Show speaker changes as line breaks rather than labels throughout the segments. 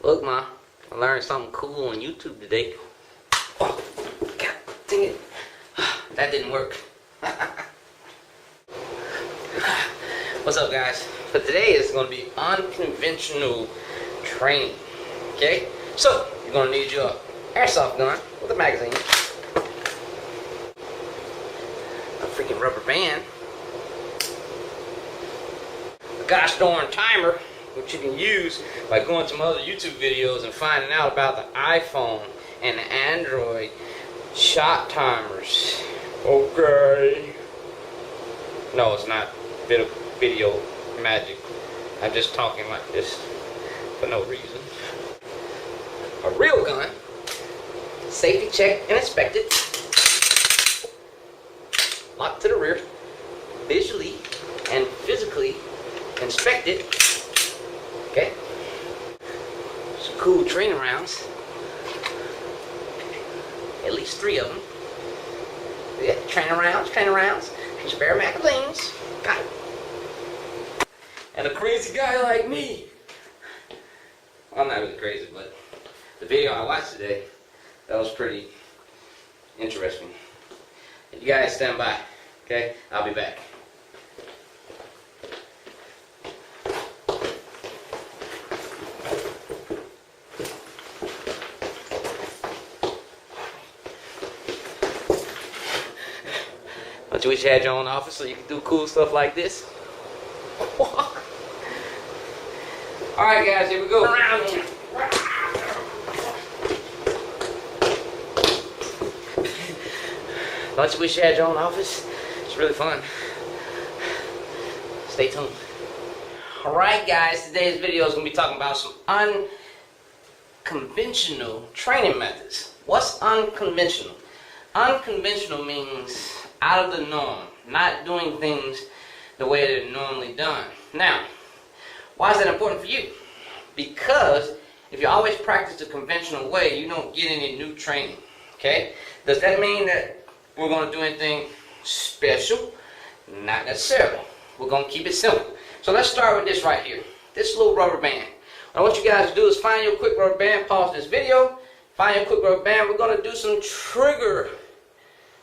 Look, Ma, I learned something cool on YouTube today. Oh, God dang it. That didn't work. What's up, guys? For today is going to be unconventional training. Okay? So, you're going to need your airsoft gun with a magazine, a freaking rubber band, a gosh darn timer, which you can use by going to my other YouTube videos and finding out about the iPhone and the Android shot timers. Okay. No, it's not video magic. I'm just talking like this for no reason. A real gun, safety checked and inspected, locked to the rear, visually and physically inspected. Okay, some cool training rounds, at least 3 of them. Yeah, training rounds, spare magazines, got it. And a crazy guy like me. Well, I'm not really crazy, but the video I watched today, that was pretty interesting. You guys stand by, okay? I'll be back. Don't you wish you had your own office so you could do cool stuff like this? Alright guys, here we go. Don't you wish you had your own office? It's really fun. Stay tuned. Alright guys, today's video is going to be talking about some unconventional training methods. What's unconventional? Unconventional means out of the norm, not doing things the way they're normally done. Now, why is that important for you? Because if you always practice the conventional way, you don't get any new training. Okay? Does that mean that we're going to do anything special? Not necessarily. We're going to keep it simple. So let's start with this right here. This little rubber band. Now what you guys do is find your quick rubber band, pause this video, find your quick rubber band. We're going to do some trigger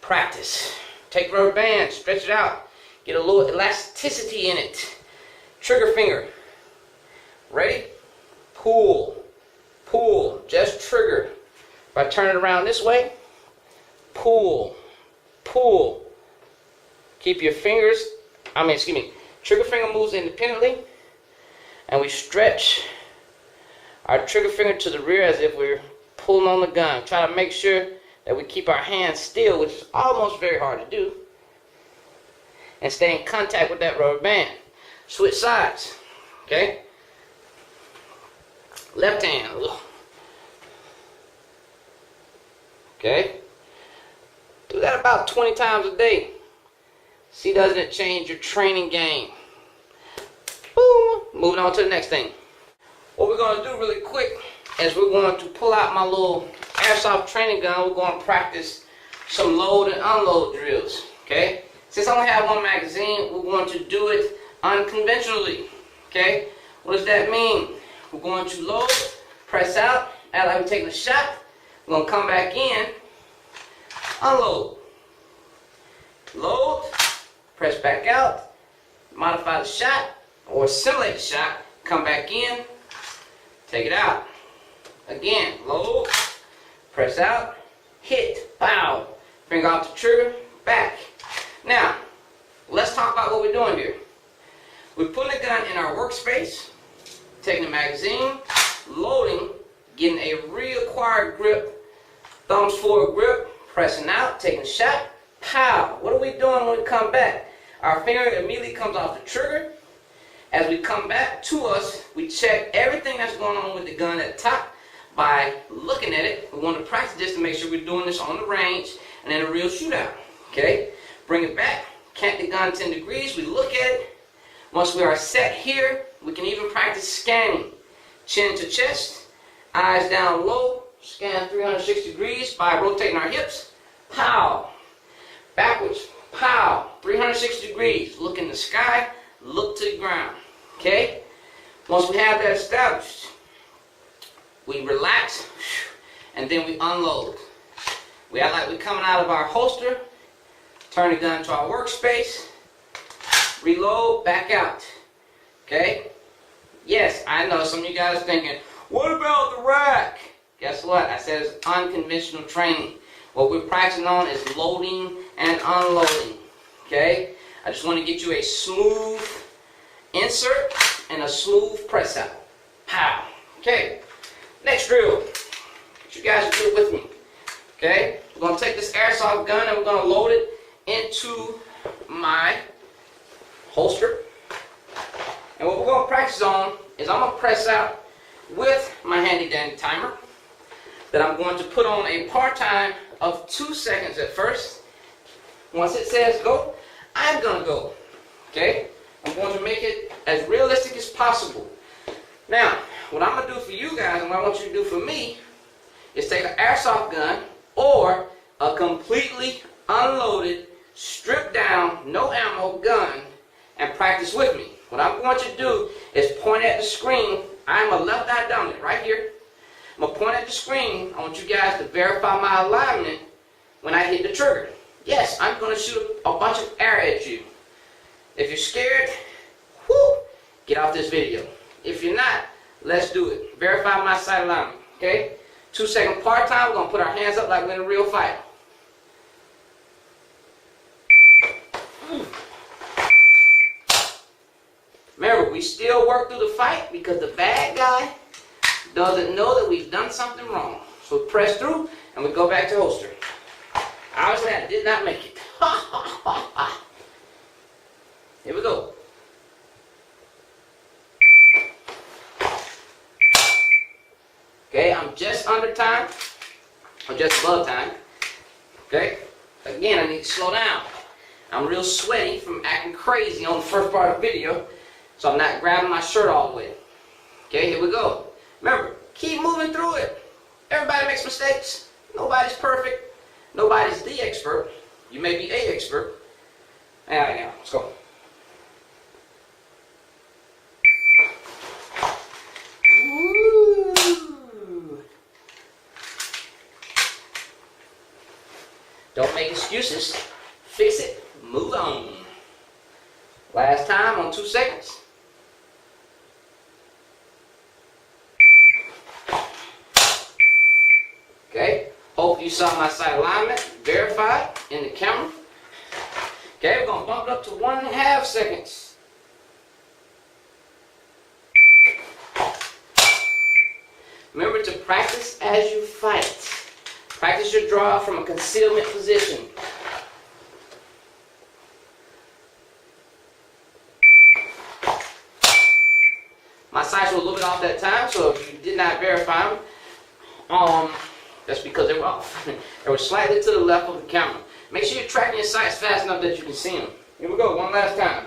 practice. Take rubber band, stretch it out, get a little elasticity in it. Trigger finger. Ready? Pull. Pull. Just trigger. If I turn it around this way, pull. Pull. Keep your fingers, trigger finger moves independently, and we stretch our trigger finger to the rear as if we're pulling on the gun. Try to make sure that we keep our hands still, which is almost very hard to do, and stay in contact with that rubber band. Switch sides. Okay? Left hand. Okay? Do that about 20 times a day. See, doesn't it change your training game? Boom! Moving on to the next thing. What we're going to do really quick is we're going to pull out my little airsoft training gun. We're going to practice some load and unload drills. Okay? Since I only have one magazine, we're going to do it unconventionally. Okay? What does that mean? We're going to load, press out, act like we're taking a shot. We're going to come back in, unload. Load, press back out, modify the shot, or simulate the shot, come back in, take it out. Again, load, press out, hit, pow, finger off the trigger, back. Now, let's talk about what we're doing here. We're putting the gun in our workspace, taking the magazine, loading, getting a reacquired grip, thumbs forward grip, pressing out, taking a shot, pow. What are we doing when we come back? Our finger immediately comes off the trigger. As we come back to us, we check everything that's going on with the gun at the top by looking at it. We want to practice this to make sure we're doing this on the range and in a real shootout. Okay? Bring it back, cant the gun 10 degrees, we look at it. Once we are set here, we can even practice scanning. Chin to chest, eyes down low, scan 360 degrees by rotating our hips. Pow! Backwards, pow! 360 degrees, look in the sky, look to the ground. Okay? Once we have that established, we relax, and then we unload. We act like we're coming out of our holster, turn the gun to our workspace, reload, back out. Okay? Yes, I know some of you guys are thinking, what about the rack? Guess what? I said it's unconventional training. What we're practicing on is loading and unloading. Okay? I just want to get you a smooth insert and a smooth press out. Pow. Okay. Next drill. You guys do it with me. Okay? We're going to take this airsoft gun and we're going to load it into my holster. And what we're going to practice on is I'm going to press out with my handy dandy timer that I'm going to put on a par time of 2 seconds at first. Once it says go, I'm going to go. Okay? I'm going to make it as realistic as possible. Now, what I'm going to do for you guys and what I want you to do for me is take an airsoft gun or a completely unloaded, stripped down, no ammo gun and practice with me. What I'm going to do is point at the screen. I'm a left eye dominant right here. I'm going to point at the screen. I want you guys to verify my alignment when I hit the trigger. Yes, I'm going to shoot a bunch of air at you. If you're scared, whoo, get off this video. If you're not, let's do it. Verify my sight alignment, okay? 2 second part time, we're going to put our hands up like we're in a real fight. Remember, we still work through the fight because the bad guy doesn't know that we've done something wrong. So we press through and we go back to holster. Obviously, I did not make it. Here we go. Okay, I'm just under time, or just above time. Okay, again, I need to slow down. I'm real sweaty from acting crazy on the first part of the video, so I'm not grabbing my shirt all the way. Okay, here we go. Remember, keep moving through it. Everybody makes mistakes. Nobody's perfect. Nobody's the expert. You may be a expert. All right, now, let's go. Don't make excuses. Fix it. Move on. Last time on 2 seconds. Okay. Hope you saw my sight alignment. Verified in the camera. Okay, we're going to bump it up to 1.5 seconds. Remember to practice as you fight. Practice your draw from a concealment position. My sights were a little bit off that time, so if you did not verify them, that's because they were off. They were slightly to the left of the camera. Make sure you're tracking your sights fast enough that you can see them. Here we go, one last time.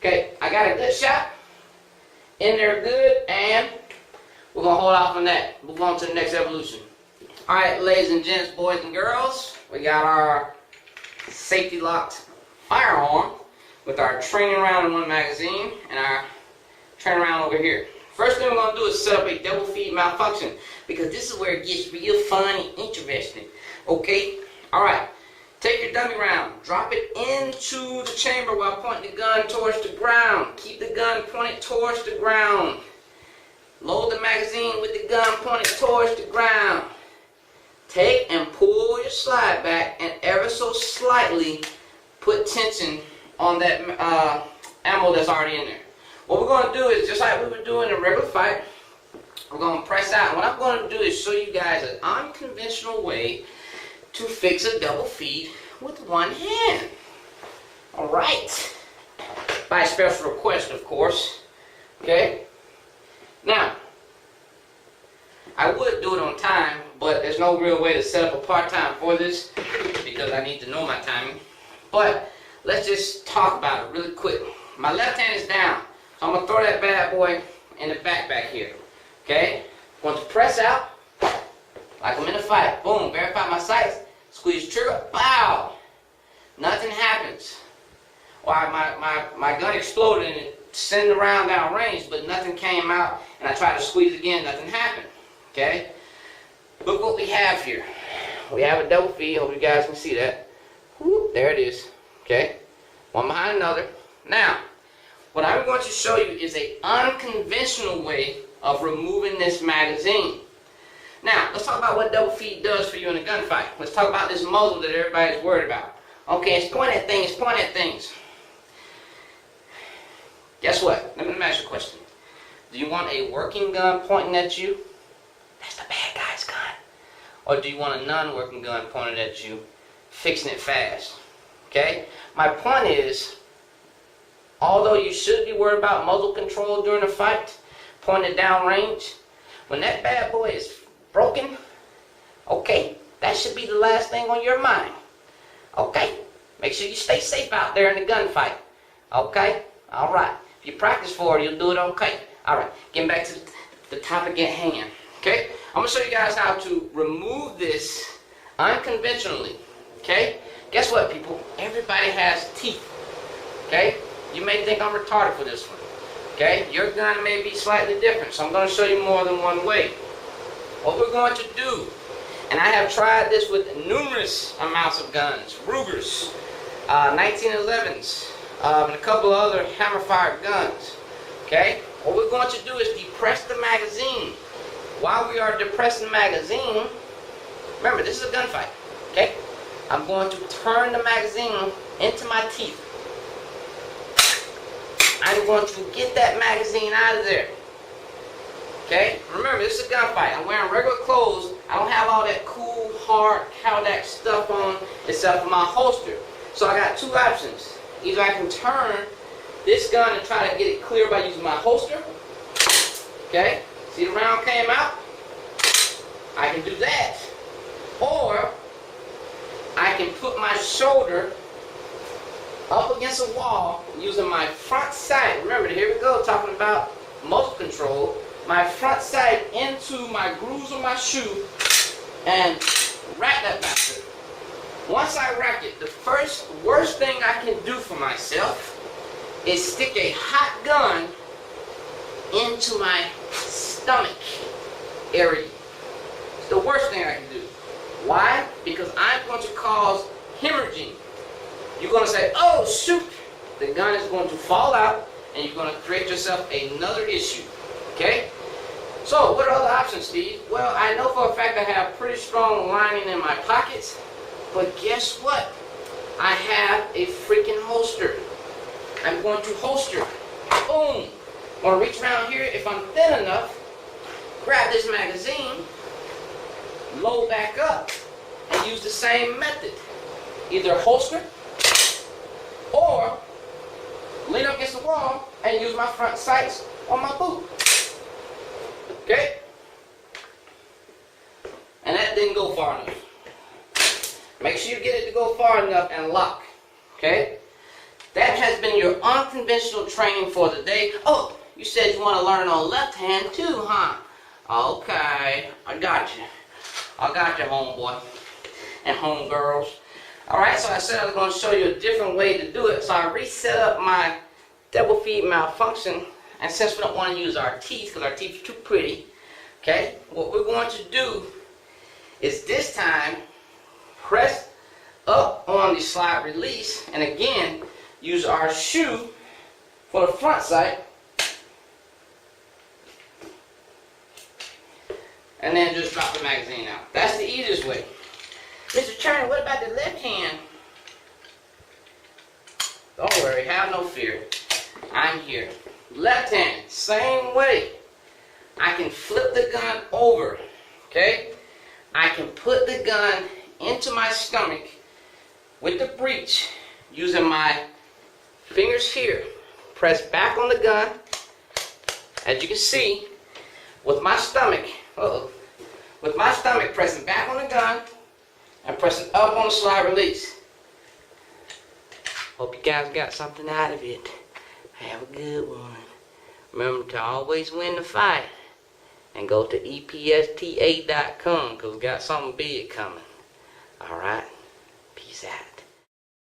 Okay, I got a good shot. In there good, and we're going to hold off on that. Move on to the next evolution. Alright, ladies and gents, boys and girls, we got our safety locked firearm with our training round in one magazine and our training round over here. First thing we're going to do is set up a double feed malfunction because this is where it gets real fun and interesting. Okay? Alright. Take your dummy round, drop it into the chamber while pointing the gun towards the ground. Keep the gun pointed towards the ground. Load the magazine with the gun pointed towards the ground. Take and pull your slide back and ever so slightly put tension on that ammo that's already in there. What we're going to do is, just like we would do in a regular fight, we're going to press out. And what I'm going to do is show you guys an unconventional way to fix a double feed with one hand. Alright. By special request, of course. Okay? Now, I would do it on time, but there's no real way to set up a part-time for this because I need to know my timing. But let's just talk about it really quick. My left hand is down, so I'm going to throw that bad boy in the back here. Okay? I'm going to press out like I'm in a fight. Boom, verify my sights. Squeeze trigger. Pow! Nothing happens. or my gun exploded and it sent the round down range, but nothing came out, and I tried to squeeze again, nothing happened. Okay? Look what we have here. We have a double feed. Hope you guys can see that. Whoop, there it is. Okay? One behind another. Now, what I'm going to show you is an unconventional way of removing this magazine. Now, let's talk about what double feed does for you in a gunfight. Let's talk about this muzzle that everybody's worried about. Okay, it's pointing at things, pointing at things. Guess what? Let me ask you a question. Do you want a working gun pointing at you? That's the bad guy's gun. Or do you want a non-working gun pointed at you, fixing it fast? Okay? My point is, although you should be worried about muzzle control during a fight, pointed down range, when that bad boy is broken, okay, that should be the last thing on your mind. Okay? Make sure you stay safe out there in the gunfight. Okay? Alright. If you practice for it, you'll do it okay. Alright. Getting back to the topic at hand. Okay? I'm going to show you guys how to remove this unconventionally. Okay? Guess what, people? Everybody has teeth. Okay? You may think I'm retarded for this one. Okay? Your gun may be slightly different, so I'm going to show you more than one way. What we're going to do, and I have tried this with numerous amounts of guns, Rugers, 1911s, and a couple of other hammer-fired guns. Okay? What we're going to do is depress the magazine. While we are depressing the magazine, remember, this is a gunfight. Okay? I'm going to turn the magazine into my teeth. I'm going to get that magazine out of there. Okay? Remember, this is a gunfight. I'm wearing regular clothes. I don't have all that cool, hard, Cowdack stuff on except for my holster. So I got two options. Either I can turn this gun and try to get it clear by using my holster. Okay? See the round came out? I can do that. Or I can put my shoulder up against a wall using my front sight. Remember, here we go, talking about muzzle control. My front sight into my grooves of my shoe and rack that bastard. Once I rack it, the worst thing I can do for myself is stick a hot gun into my stomach area. It's the worst thing I can do. Why? Because I'm going to cause hemorrhaging. You're going to say, oh shoot, the gun is going to fall out and you're going to create yourself another issue. Okay? So, what are other options, Steve? Well, I know for a fact I have pretty strong lining in my pockets, but guess what? I have a freaking holster. I'm going to holster. Boom! I'm going to reach around here if I'm thin enough, grab this magazine, load back up, and use the same method. Either holster, or lean up against the wall and use my front sights on my boot. Okay? And that didn't go far enough. Make sure you get it to go far enough and lock. Okay? That has been your unconventional training for the day. Oh, you said you want to learn on left hand too, huh? Okay, I got you. I got you, homeboy and homegirls. Alright, so I said I was going to show you a different way to do it. So I reset up my double feed malfunction. And since we don't want to use our teeth, because our teeth are too pretty, okay, what we're going to do is this time press up on the slide release, and again, use our shoe for the front sight, and then just drop the magazine out. That's the easiest way. Mr. Turner, what about the left hand? Don't worry, have no fear. I'm here. Left hand, same way. I can flip the gun over, okay? I can put the gun into my stomach with the breech using my fingers here. Press back on the gun. As you can see, with my stomach, with my stomach pressing back on the gun and pressing up on the slide release. Hope you guys got something out of it. Have a good one. Remember to always win the fight. And go to EPSTA.com because we got something big coming. Alright?